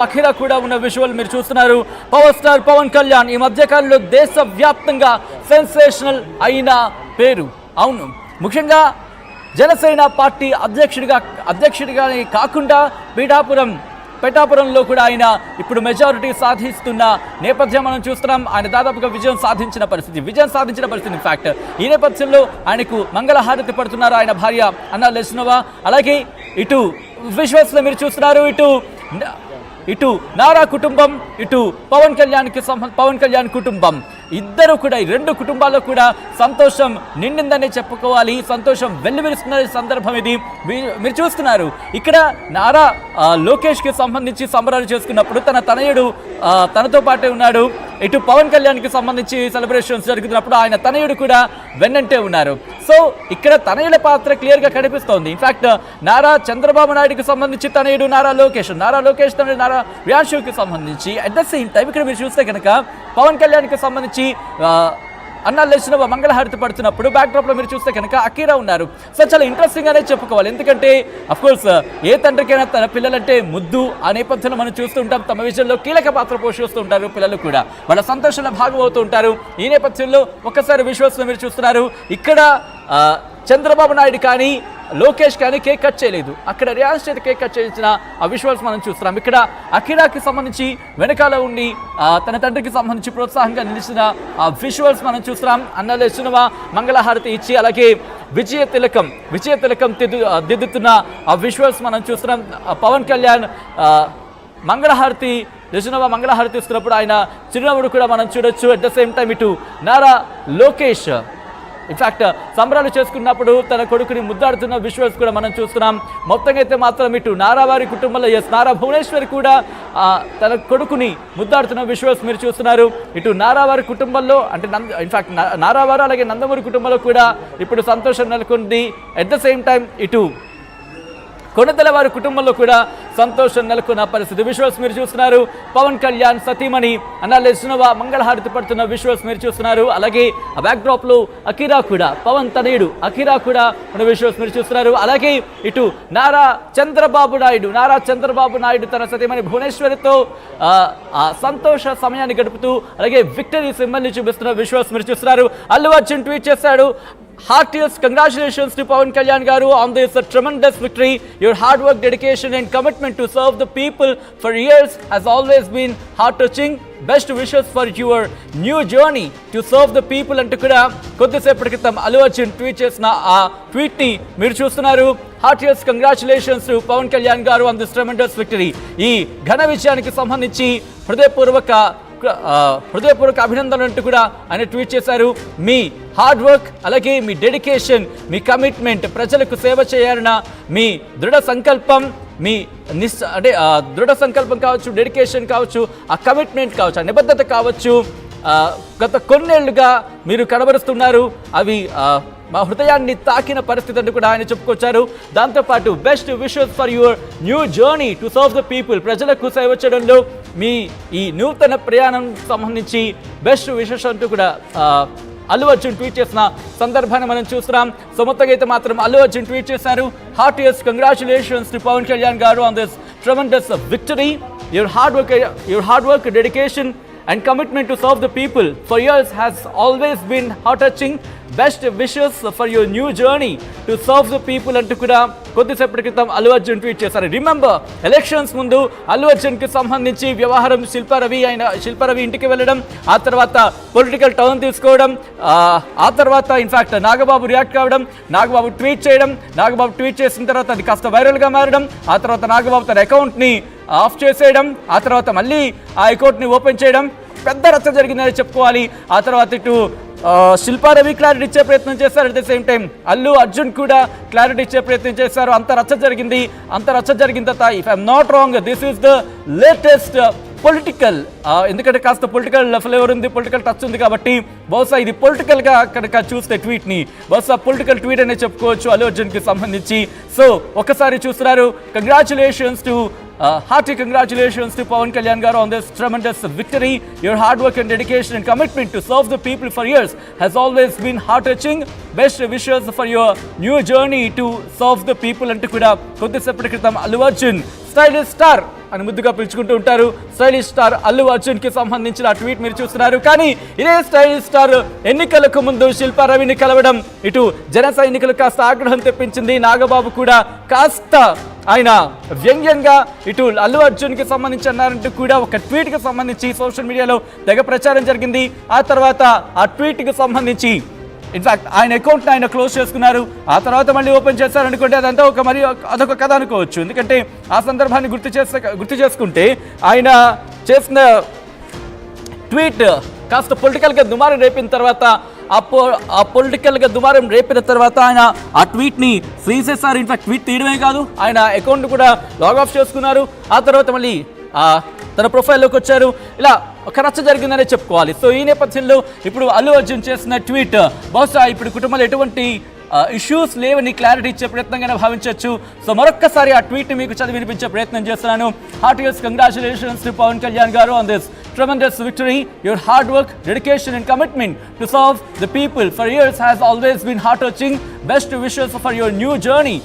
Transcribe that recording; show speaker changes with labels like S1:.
S1: అఖిరా కూడా ఉన్న విజువల్ మీరు చూస్తున్నారు. పవర్ స్టార్ పవన్ కళ్యాణ్ ఈ మధ్యకాలంలో దేశవ్యాప్తంగా సెన్సేషనల్ అయిన పేరు. అవును, ముఖ్యంగా జనసేన పార్టీ అధ్యక్షుడిగానే కాకుండా పిఠాపురంలో కూడా ఆయన ఇప్పుడు మెజారిటీ సాధిస్తున్న నేపథ్యం మనం చూస్తున్నాం. ఆయన దాదాపుగా విజయం సాధించిన పరిస్థితి ఇన్ఫాక్ట్ ఈ నేపథ్యంలో ఆయనకు మంగళహారతి పడుతున్నారు ఆయన భార్య అన్నా లెస్నోవా. అలాగే ఇటు విజువల్స్లో మీరు చూస్తున్నారు, ఇటు నారా కుటుంబం, ఇటు పవన్ కళ్యాణ్ కుటుంబం, ఇద్దరు కూడా ఈ రెండు కుటుంబాల్లో కూడా సంతోషం నిండిందనే చెప్పుకోవాలి. సంతోషం వెల్లివిరుస్తున్న సందర్భం ఇది. మీరు చూస్తున్నారు ఇక్కడ నారా లోకేష్కి సంబంధించి సంబరాలు చేసుకున్నప్పుడు తన తనయుడు తనతో పాటే ఉన్నాడు. ఇటు పవన్ కళ్యాణ్కి సంబంధించి సెలబ్రేషన్స్ జరుగుతున్నప్పుడు ఆయన తనయుడు కూడా వెన్నంటే ఉన్నారు. సో ఇక్కడ తనయుల పాత్ర క్లియర్గా కనిపిస్తోంది. ఇన్ఫాక్ట్ నారా చంద్రబాబు నాయుడుకి సంబంధించి తనయుడు నారా లోకేష్ తనయుడు నారా వ్యాన్షుకి సంబంధించి అట్ ద సేమ్ టైం ఇక్కడ మీరు చూస్తే కనుక పవన్ కళ్యాణ్కి సంబంధించి అన్నా లెస్నోవా మంగళహారతి పడుతున్నప్పుడు బ్యాక్డ్రాప్లో మీరు చూస్తే కనుక అఖీరా ఉన్నారు. సో చాలా ఇంట్రెస్టింగ్ అనే చెప్పుకోవాలి. ఎందుకంటే అఫ్కోర్స్ ఏ తండ్రికైనా తన పిల్లలంటే ముద్దు. ఆ నేపథ్యంలో మనం చూస్తూ ఉంటాం. తమ విషయంలో కీలక పాత్ర పోషిస్తూ ఉంటారు పిల్లలు కూడా, వాళ్ళ సంతోషంలో భాగం అవుతూ ఉంటారు. ఈ నేపథ్యంలో ఒక్కసారి విజువల్స్లో మీరు చూస్తున్నారు, ఇక్కడ చంద్రబాబు నాయుడు కానీ లోకేష్ కానీ కేక్ కట్ చేయలేదు. అక్కడ రియాన్స్ చేతి కేక్ కట్ చేయించిన ఆ విజువల్స్ మనం చూస్తున్నాం. ఇక్కడ అఖీరాకి సంబంధించి వెనకాల ఉండి తన తండ్రికి సంబంధించి ప్రోత్సాహంగా నిలిచిన ఆ విజువల్స్ మనం చూస్తున్నాం. అన్నా లెస్నోవా మంగళహారతి ఇచ్చి అలాగే విజయ తిలకం దిద్దుతున్న ఆ విజువల్స్ మనం చూస్తున్నాం. పవన్ కళ్యాణ్ మంగళహారతి లెస్నోవా మంగళహారతి ఇస్తున్నప్పుడు ఆయన చిరునవ్వుడు కూడా మనం చూడొచ్చు. అట్ ద సేమ్ టైం ఇటు నారా లోకేష్ ఇన్ఫాక్ట్ సంబరాలు చేసుకున్నప్పుడు తన కొడుకుని ముద్దాడుతున్న విజువల్స్ కూడా మనం చూస్తున్నాం. మొత్తంగా అయితే మాత్రం ఇటు నారావారి కుటుంబంలో నారా భువనేశ్వరి కూడా తన కొడుకుని ముద్దాడుతున్న విజువల్స్ మీరు చూస్తున్నారు. ఇటు నారావారి కుటుంబంలో అంటే ఇన్ఫాక్ట్ నారావారు అలాగే నందమూరి కుటుంబంలో కూడా ఇప్పుడు సంతోషం నెలకొంది. అట్ ద సేమ్ టైం ఇటు కొణిదెల వారి కుటుంబంలో కూడా సంతోషం నెలకొన్న పరిస్థితి. విజువల్స్ మీరు చూస్తున్నారు. పవన్ కళ్యాణ్ సతీమణి అన్నా లెస్నోవా మంగళహారతి పడుతున్న విజువల్స్ మీరు చూస్తున్నారు. అలాగే ఆ బ్యాక్డ్రాప్ లో అఖీరా కూడా పవన్ తనయుడు అఖీరా కూడా ఉన్న విజువల్స్ మీరు చూస్తున్నారు. అలాగే ఇటు నారా చంద్రబాబు నాయుడు తన సతీమణి భువనేశ్వరితో సంతోష సమయాన్ని గడుపుతూ అలాగే విక్టరీ సింబల్ ని చూపిస్తున్న విజువల్స్ మీరు చూస్తున్నారు. అల్లు అర్జున్ ట్వీట్ చేశాడు, heartiest congratulations to Pawan Kalyan garu on this tremendous victory. Your hard work, dedication and commitment to serve the people for years has always been heart-touching. Best wishes for your new journey to serve the people అంటూ కూడా కొద్దిసేపటి క్రితం Allu Arjun tweet చేసిన ఆ tweet ని మీరు చూస్తున్నారు. heartiest congratulations to Pawan Kalyan garu on this tremendous victory. ఈ ఘన విజయానికి సంబంధించి హృదయపూర్వక అభినందనలు అంటూ కూడా ఆయన ట్వీట్ చేశారు. మీ హార్డ్ వర్క్ అలాగే మీ డెడికేషన్, మీ కమిట్మెంట్, ప్రజలకు సేవ చేయాలన్న మీ దృఢ సంకల్పం దృఢ సంకల్పం కావచ్చు, డెడికేషన్ కావచ్చు, ఆ కమిట్మెంట్ కావచ్చు, ఆ నిబద్ధత కావచ్చు, గత కొన్నేళ్లుగా మీరు కనబరుస్తున్నారు. అవి మా హృదయాన్ని తాకిన పరిస్థితి అంటూ కూడా ఆయన చెప్పుకొచ్చారు. దాంతోపాటు best wishes for your new journey to serve the people, ప్రజలకు సేవ చేయడంలో మీ ఈ నూతన ప్రయాణం సంబంధించి బెస్ట్ విషెస్ అంటూ కూడా అల్లు అర్జున్ ట్వీట్ చేసిన సందర్భాన్ని మనం చూస్తున్నాం. సో మొత్తంగా అయితే మాత్రం అల్లు అర్జున్ ట్వీట్ చేశారు, heartiest congratulations to Pawan Kalyan garu on this tremendous victory. Your hard work, dedication and commitment to serve the people for years has always been heart-touching. Best wishes for your new journey to serve the people అంటూ కూడా కొద్దిసేపటి క్రితం Allu Arjun tweet చేశారు. Remember, elections ముందు అల్లు అర్జున్కి సంబంధించి వ్యవహారం శిల్పారవి ఇంటికి వెళ్ళడం, ఆ తర్వాత పొలిటికల్ టర్న్ తీసుకోవడం, ఆ తర్వాత ఇన్ఫాక్ట్ నాగబాబు రియాక్ట్ కావడం, నాగబాబు ట్వీట్ చేసిన తర్వాత అది కాస్త వైరల్గా మారడం, ఆ తర్వాత నాగబాబు తన అకౌంట్ని ఆఫ్ చేసేయడం, ఆ తర్వాత మళ్ళీ ఆ అకౌంట్ని ఓపెన్ చేయడం, పెద్ద రచ్చ జరిగిందని చెప్పుకోవాలి. ఆ తర్వాత ఇటు శిల్పారవి క్లారిటీ ఇచ్చే ప్రయత్నం చేశారు. At the same time Allu Arjun కూడా క్లారిటీ ఇచ్చే ప్రయత్నం చేశారు. అంత రచ్చ జరిగిన తర్వాత if I'm not wrong this is the latest political, ఎందుకంటే కాస్త పొలిటికల్ ఫ్లేవర్ ఉంది, పొలిటికల్ టచ్ ఉంది కాబట్టి బహుశా ఇది పొలిటికల్గా కనుక చూస్తే ట్వీట్ని బహుశా పొలిటికల్ ట్వీట్ అనే చెప్పుకోవచ్చు అల్లు అర్జున్కి సంబంధించి. సో ఒకసారి చూస్తున్నారు, congratulations to hearty congratulations to Pawan Kalyan garu on this tremendous victory. Your hard work and dedication and commitment to serve the people for years has always been heart-touching. Best wishes for your new journey to serve the people. అంటూ కూడా కొద్దిసేపటి క్రితం Allu Arjun stylish star అని ముద్దుగా పిలుచుకుంటూ ఉంటారు. Stylish star Allu Arjun కి సంబంధించిన tweet మీరు చూస్తున్నారు. కానీ ఇదే స్టైలిష్ స్టార్ ఎన్నికలకు ముందు శిల్పా రవిని కలవడం ఇటు జన సైనికులు కాస్త ఆగ్రహం తెప్పించింది. నాగబాబు కూడా కాస్త ఆయన వ్యంగ్యంగా ఇటు అల్లు అర్జున్ కి సంబంధించి అన్నారంటూ కూడా ఒక ట్వీట్ కి సంబంధించి సోషల్ మీడియాలో తెగ ప్రచారం జరిగింది. ఆ తర్వాత ఆ ట్వీట్ కి సంబంధించి ఇన్ఫాక్ట్ ఆయన అకౌంట్ని ఆయన క్లోజ్ చేసుకున్నారు. ఆ తర్వాత మళ్ళీ ఓపెన్ చేశారనుకుంటే అదంతా అదొక కథ అనుకోవచ్చు. ఎందుకంటే ఆ సందర్భాన్ని గుర్తు చేసుకుంటే ఆయన చేసిన ట్వీట్ కాస్త పొలిటికల్గా దుమారం రేపిన తర్వాత ఆ పొలిటికల్గా దుమారం రేపిన తర్వాత ఆయన ఆ ట్వీట్ని ఫ్రీజ్ చేశారు. ఇన్ఫాక్ట్ ట్వీట్ తీయడమే కాదు, ఆయన అకౌంట్ కూడా లాగ్ ఆఫ్ చేసుకున్నారు. ఆ తర్వాత మళ్ళీ తన ప్రొఫైల్లోకి వచ్చారు. ఇలా ఒక రచ్చ జరిగిందనే చెప్పుకోవాలి. సో ఈ నేపథ్యంలో ఇప్పుడు అల్లు అర్జున్ చేసిన ట్వీట్ బహుశా ఇప్పుడు కుటుంబంలో ఎటువంటి ఇష్యూస్ లేవని క్లారిటీ ఇచ్చే ప్రయత్నంగానే భావించవచ్చు. సో మరొక్కసారి ఆ ట్వీట్ మీకు చదివి వినిపించే ప్రయత్నం చేస్తున్నాను. Heartiest congratulations to Pavan Kalyan garu on this tremendous victory. Your hard work, dedication and commitment to serve the people for years has always been heart-touching. Best wishes for your new journey.